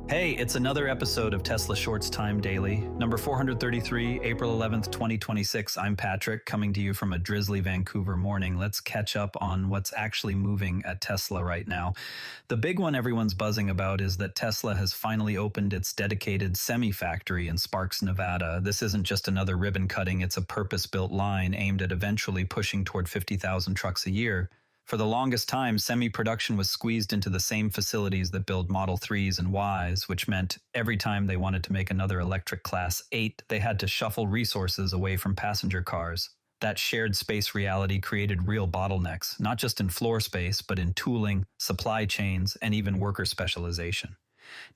Hey, it's another episode of Tesla Shorts Time Daily, number 433, April 11th, 2026. I'm Patrick, coming to you from a drizzly Vancouver morning. Let's catch up on what's actually moving at Tesla right now. The big one everyone's buzzing about is that Tesla has finally opened its dedicated semi-factory in Sparks, Nevada. This isn't just another ribbon cutting, it's a purpose-built line aimed at eventually pushing toward 50,000 trucks a year. For the longest time, semi-production was squeezed into the same facilities that build Model 3s and Ys, which meant every time they wanted to make another electric Class 8, they had to shuffle resources away from passenger cars. That shared space reality created real bottlenecks, not just in floor space, but in tooling, supply chains, and even worker specialization.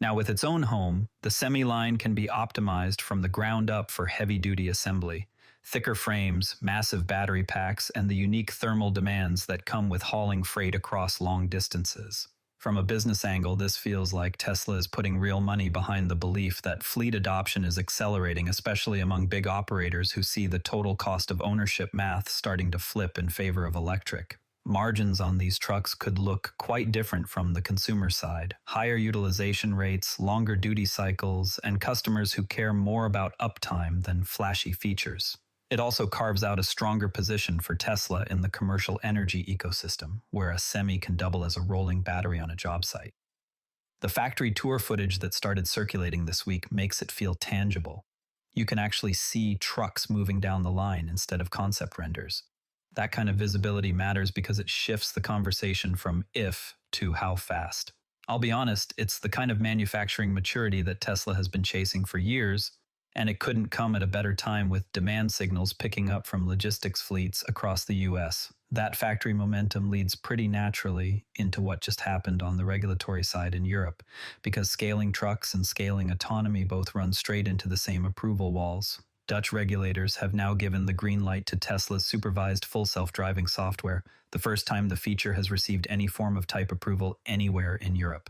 Now, with its own home, the semi-line can be optimized from the ground up for heavy-duty assembly. Thicker frames, massive battery packs, and the unique thermal demands that come with hauling freight across long distances. From a business angle, this feels like Tesla is putting real money behind the belief that fleet adoption is accelerating, especially among big operators who see the total cost of ownership math starting to flip in favor of electric. Margins on these trucks could look quite different from the consumer side. Higher utilization rates, longer duty cycles, and customers who care more about uptime than flashy features. It also carves out a stronger position for Tesla in the commercial energy ecosystem, where a semi can double as a rolling battery on a job site. The factory tour footage that started circulating this week makes it feel tangible. You can actually see trucks moving down the line instead of concept renders. That kind of visibility matters because it shifts the conversation from if to how fast. I'll be honest, it's the kind of manufacturing maturity that Tesla has been chasing for years, and it couldn't come at a better time with demand signals picking up from logistics fleets across the US. That factory momentum leads pretty naturally into what just happened on the regulatory side in Europe, because scaling trucks and scaling autonomy both run straight into the same approval walls. Dutch regulators have now given the green light to Tesla's supervised full self-driving software, the first time the feature has received any form of type approval anywhere in Europe.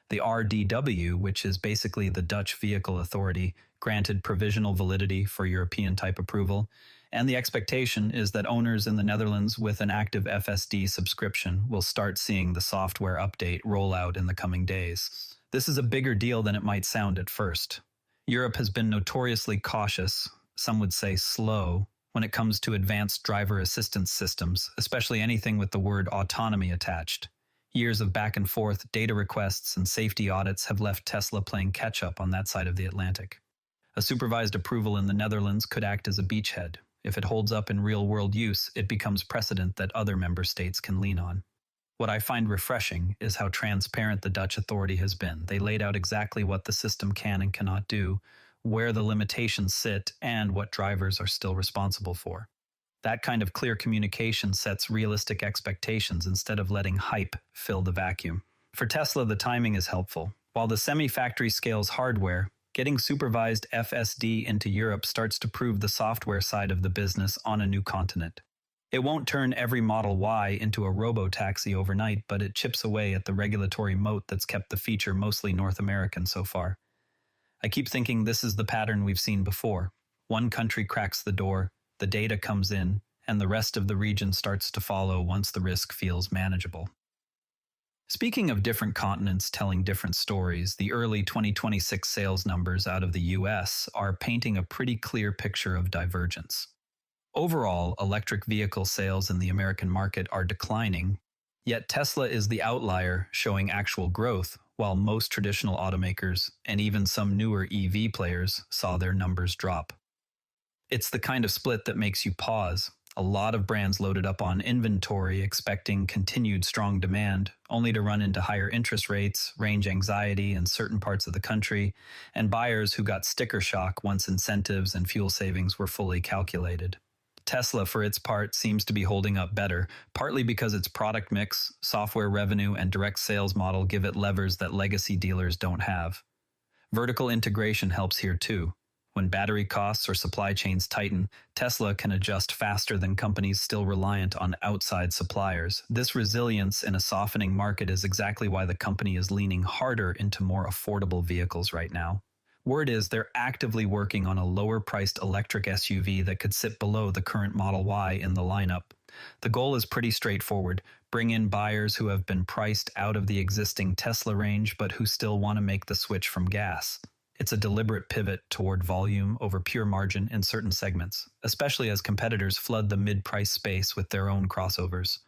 The RDW, which is basically the Dutch Vehicle Authority, granted provisional validity for European type approval, and the expectation is that owners in the Netherlands with an active FSD subscription will start seeing the software update roll out in the coming days. This is a bigger deal than it might sound at first. Europe has been notoriously cautious, some would say slow, when it comes to advanced driver assistance systems, especially anything with the word autonomy attached. Years of back and forth data requests and safety audits have left Tesla playing catch-up on that side of the Atlantic. A supervised approval in the Netherlands could act as a beachhead. If it holds up in real-world use, it becomes precedent that other member states can lean on. What I find refreshing is how transparent the Dutch authority has been. They laid out exactly what the system can and cannot do, where the limitations sit, and what drivers are still responsible for. That kind of clear communication sets realistic expectations instead of letting hype fill the vacuum. For Tesla, the timing is helpful. While the semi-factory scales hardware, getting supervised FSD into Europe starts to prove the software side of the business on a new continent. It won't turn every Model Y into a robo-taxi overnight, but it chips away at the regulatory moat that's kept the feature mostly North American so far. I keep thinking this is the pattern we've seen before. One country cracks the door, the data comes in, and the rest of the region starts to follow once the risk feels manageable. Speaking of different continents telling different stories, the early 2026 sales numbers out of the US are painting a pretty clear picture of divergence. Overall, electric vehicle sales in the American market are declining, yet Tesla is the outlier showing actual growth, while most traditional automakers and even some newer EV players saw their numbers drop. It's the kind of split that makes you pause. A lot of brands loaded up on inventory expecting continued strong demand, only to run into higher interest rates, range anxiety in certain parts of the country, and buyers who got sticker shock once incentives and fuel savings were fully calculated. Tesla, for its part, seems to be holding up better, partly because its product mix, software revenue, and direct sales model give it levers that legacy dealers don't have. Vertical integration helps here too. When battery costs or supply chains tighten, Tesla can adjust faster than companies still reliant on outside suppliers. This resilience in a softening market is exactly why the company is leaning harder into more affordable vehicles right now. Word is they're actively working on a lower-priced electric SUV that could sit below the current Model Y in the lineup. The goal is pretty straightforward: Bring in buyers who have been priced out of the existing Tesla range but who still want to make the switch from gas. It's a deliberate pivot toward volume over pure margin in certain segments, especially as competitors flood the mid-price space with their own crossovers.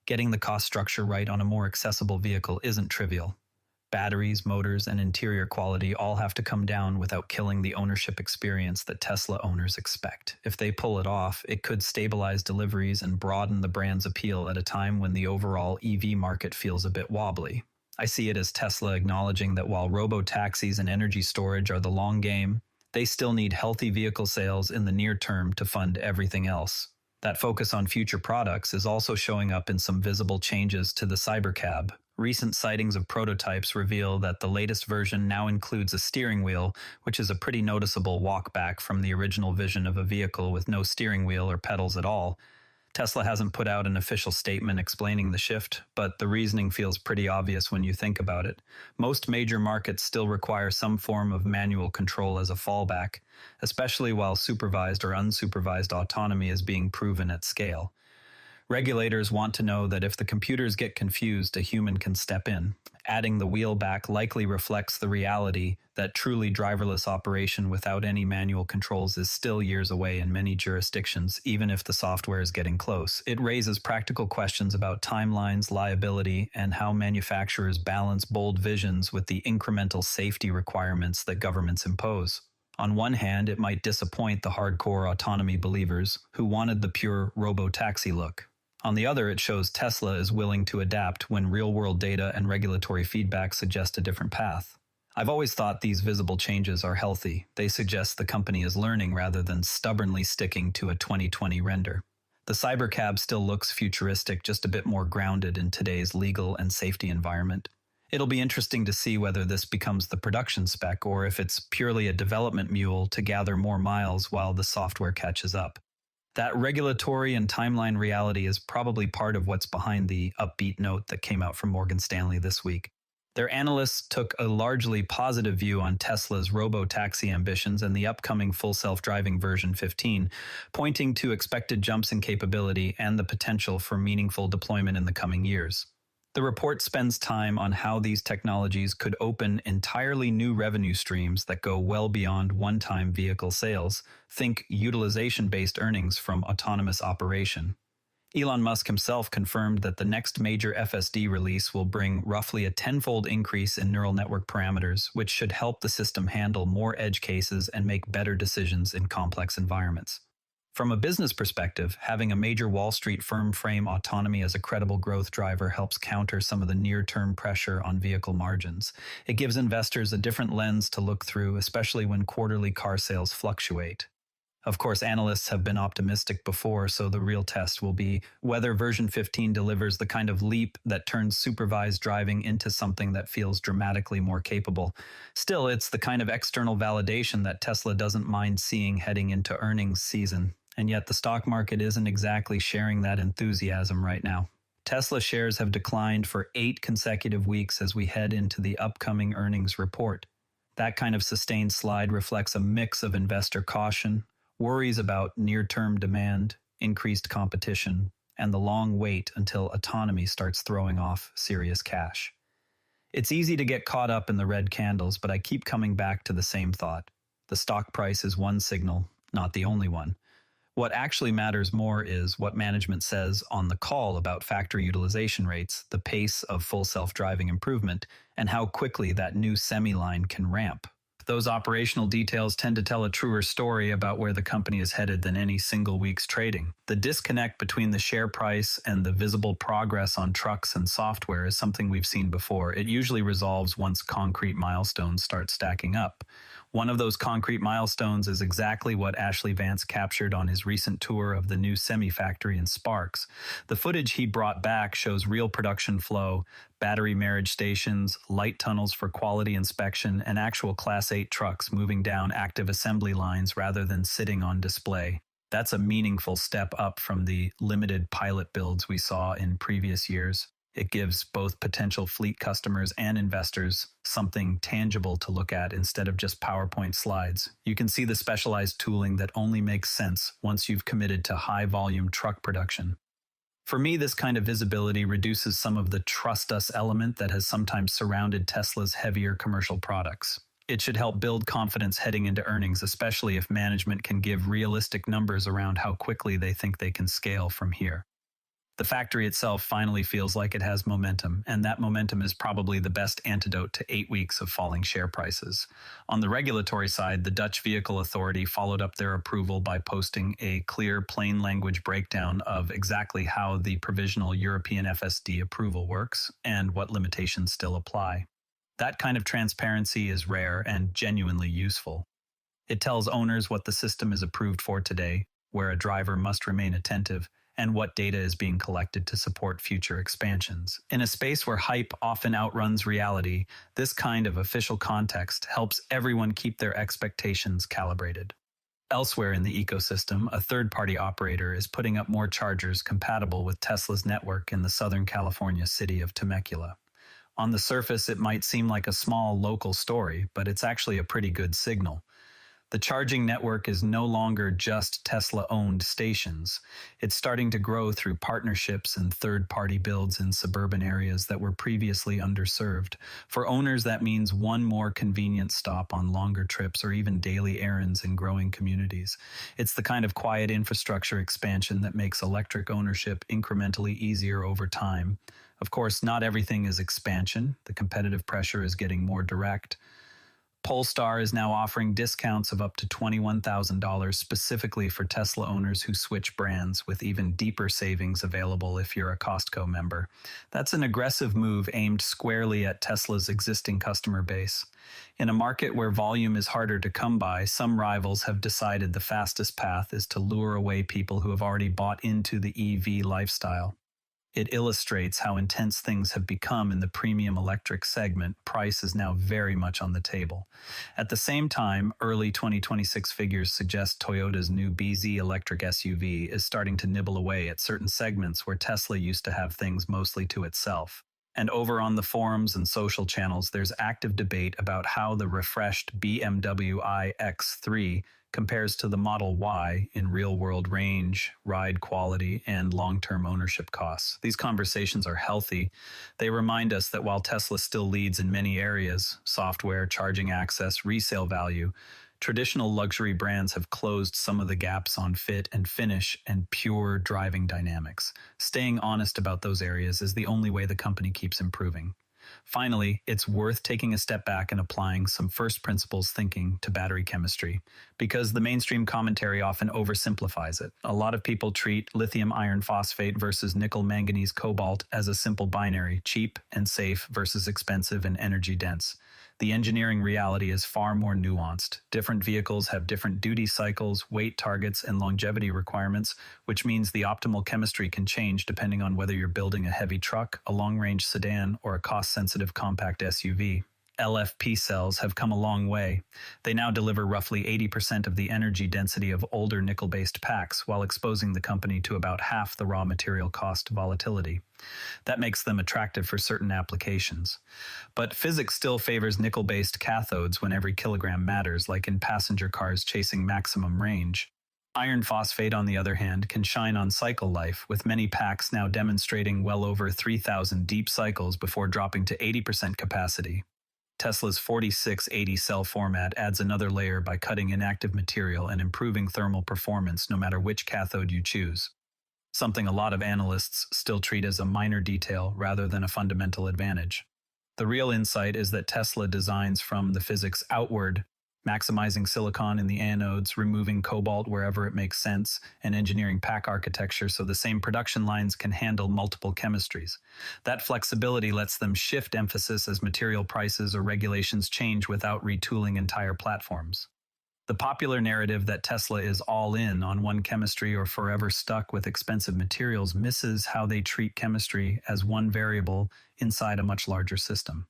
Getting the cost structure right on a more accessible vehicle isn't trivial. Batteries, motors, and interior quality all have to come down without killing the ownership experience that Tesla owners expect. If they pull it off, it could stabilize deliveries and broaden the brand's appeal at a time when the overall EV market feels a bit wobbly. I see it as Tesla acknowledging that while robo-taxis and energy storage are the long game, they still need healthy vehicle sales in the near term to fund everything else. That focus on future products is also showing up in some visible changes to the Cybercab. Recent sightings of prototypes reveal that the latest version now includes a steering wheel, which is a pretty noticeable walk back from the original vision of a vehicle with no steering wheel or pedals at all. Tesla hasn't put out an official statement explaining the shift, but the reasoning feels pretty obvious when you think about it. Most major markets still require some form of manual control as a fallback, especially while supervised or unsupervised autonomy is being proven at scale. Regulators want to know that if the computers get confused, a human can step in. Adding the wheel back likely reflects the reality that truly driverless operation without any manual controls is still years away in many jurisdictions, even if the software is getting close. It raises practical questions about timelines, liability, and how manufacturers balance bold visions with the incremental safety requirements that governments impose. On one hand, it might disappoint the hardcore autonomy believers who wanted the pure robo-taxi look. On the other, it shows Tesla is willing to adapt when real-world data and regulatory feedback suggest a different path. I've always thought these visible changes are healthy. They suggest the company is learning rather than stubbornly sticking to a 2020 render. The Cybercab still looks futuristic, just a bit more grounded in today's legal and safety environment. It'll be interesting to see whether this becomes the production spec or if it's purely a development mule to gather more miles while the software catches up. That regulatory and timeline reality is probably part of what's behind the upbeat note that came out from Morgan Stanley this week. Their analysts took a largely positive view on Tesla's robo-taxi ambitions and the upcoming full self-driving version 15, pointing to expected jumps in capability and the potential for meaningful deployment in the coming years. The report spends time on how these technologies could open entirely new revenue streams that go well beyond one-time vehicle sales. Think utilization-based earnings from autonomous operation. Elon Musk himself confirmed that the next major FSD release will bring roughly a tenfold increase in neural network parameters, which should help the system handle more edge cases and make better decisions in complex environments. From a business perspective, having a major Wall Street firm frame autonomy as a credible growth driver helps counter some of the near-term pressure on vehicle margins. It gives investors a different lens to look through, especially when quarterly car sales fluctuate. Of course, analysts have been optimistic before, so the real test will be whether version 15 delivers the kind of leap that turns supervised driving into something that feels dramatically more capable. Still, it's the kind of external validation that Tesla doesn't mind seeing heading into earnings season. And yet the stock market isn't exactly sharing that enthusiasm right now. Tesla shares have declined for 8 consecutive weeks as we head into the upcoming earnings report. That kind of sustained slide reflects a mix of investor caution, worries about near-term demand, increased competition, and the long wait until autonomy starts throwing off serious cash. It's easy to get caught up in the red candles, but I keep coming back to the same thought. The stock price is one signal, not the only one. What actually matters more is what management says on the call about factory utilization rates, the pace of full self-driving improvement, and how quickly that new semi-line can ramp. Those operational details tend to tell a truer story about where the company is headed than any single week's trading. The disconnect between the share price and the visible progress on trucks and software is something we've seen before. It usually resolves once concrete milestones start stacking up. One of those concrete milestones is exactly what Ashley Vance captured on his recent tour of the new semi-factory in Sparks. The footage he brought back shows real production flow, battery marriage stations, light tunnels for quality inspection, and actual Class 8 trucks moving down active assembly lines rather than sitting on display. That's a meaningful step up from the limited pilot builds we saw in previous years. It gives both potential fleet customers and investors something tangible to look at instead of just PowerPoint slides. You can see the specialized tooling that only makes sense once you've committed to high-volume truck production. For me, this kind of visibility reduces some of the trust us element that has sometimes surrounded Tesla's heavier commercial products. It should help build confidence heading into earnings, especially if management can give realistic numbers around how quickly they think they can scale from here. The factory itself finally feels like it has momentum, and that momentum is probably the best antidote to 8 weeks of falling share prices. On the regulatory side, the Dutch Vehicle Authority followed up their approval by posting a clear, plain language breakdown of exactly how the provisional European FSD approval works and what limitations still apply. That kind of transparency is rare and genuinely useful. It tells owners what the system is approved for today, where a driver must remain attentive, and what data is being collected to support future expansions. In a space where hype often outruns reality, this kind of official context helps everyone keep their expectations calibrated. Elsewhere in the ecosystem, a third-party operator is putting up more chargers compatible with Tesla's network in the Southern California city of Temecula. On the surface, it might seem like a small local story, but it's actually a pretty good signal. The charging network is no longer just Tesla-owned stations. It's starting to grow through partnerships and third-party builds in suburban areas that were previously underserved. For owners, that means one more convenient stop on longer trips or even daily errands in growing communities. It's the kind of quiet infrastructure expansion that makes electric ownership incrementally easier over time. Of course, not everything is expansion. The competitive pressure is getting more direct. Polestar is now offering discounts of up to $21,000 specifically for Tesla owners who switch brands, with even deeper savings available if you're a Costco member. That's an aggressive move aimed squarely at Tesla's existing customer base. In a market where volume is harder to come by, some rivals have decided the fastest path is to lure away people who have already bought into the EV lifestyle. It illustrates how intense things have become in the premium electric segment. Price is now very much on the table. At the same time, early 2026 figures suggest Toyota's new BZ electric SUV is starting to nibble away at certain segments where Tesla used to have things mostly to itself. And over on the forums and social channels, there's active debate about how the refreshed BMW iX3 compares to the Model Y in real-world range, ride quality, and long-term ownership costs. These conversations are healthy. They remind us that while Tesla still leads in many areas, software, charging access, resale value, traditional luxury brands have closed some of the gaps on fit and finish and pure driving dynamics. Staying honest about those areas is the only way the company keeps improving. Finally, it's worth taking a step back and applying some first principles thinking to battery chemistry, because the mainstream commentary often oversimplifies it. A lot of people treat lithium iron phosphate versus nickel manganese cobalt as a simple binary, cheap and safe versus expensive and energy dense. The engineering reality is far more nuanced. Different vehicles have different duty cycles, weight targets, and longevity requirements, which means the optimal chemistry can change depending on whether you're building a heavy truck, a long-range sedan, or a cost-sensitive compact SUV. LFP cells have come a long way. They now deliver roughly 80% of the energy density of older nickel-based packs, while exposing the company to about half the raw material cost volatility. That makes them attractive for certain applications. But physics still favors nickel-based cathodes when every kilogram matters, like in passenger cars chasing maximum range. Iron phosphate, on the other hand, can shine on cycle life, with many packs now demonstrating well over 3,000 deep cycles before dropping to 80% capacity. Tesla's 4680 cell format adds another layer by cutting inactive material and improving thermal performance no matter which cathode you choose, something a lot of analysts still treat as a minor detail rather than a fundamental advantage. The real insight is that Tesla designs from the physics outward, maximizing silicon in the anodes, removing cobalt wherever it makes sense, and engineering pack architecture so the same production lines can handle multiple chemistries. That flexibility lets them shift emphasis as material prices or regulations change without retooling entire platforms. The popular narrative that Tesla is all in on one chemistry or forever stuck with expensive materials misses how they treat chemistry as one variable inside a much larger system.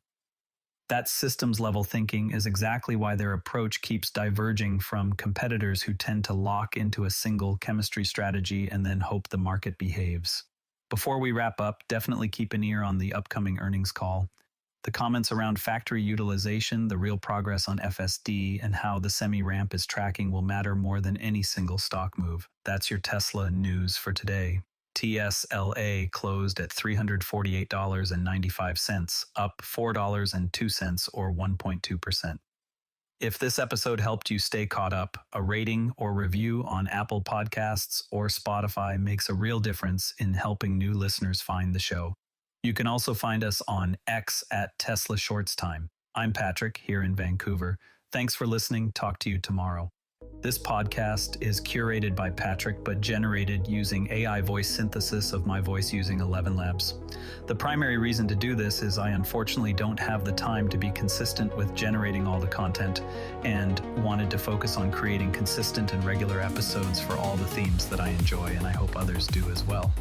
That systems-level thinking is exactly why their approach keeps diverging from competitors who tend to lock into a single chemistry strategy and then hope the market behaves. Before we wrap up, definitely keep an ear on the upcoming earnings call. The comments around factory utilization, the real progress on FSD, and how the semi-ramp is tracking will matter more than any single stock move. That's your Tesla news for today. TSLA closed at $348.95, up $4.02 or 1.2%. If this episode helped you stay caught up, a rating or review on Apple Podcasts or Spotify makes a real difference in helping new listeners find the show. You can also find us on X at Tesla Shorts Time. I'm Patrick, here in Vancouver. Thanks for listening. Talk to you tomorrow. This podcast is curated by Patrick, but generated using AI voice synthesis of my voice using ElevenLabs. The primary reason to do this is I unfortunately don't have the time to be consistent with generating all the content and wanted to focus on creating consistent and regular episodes for all the themes that I enjoy, and I hope others do as well.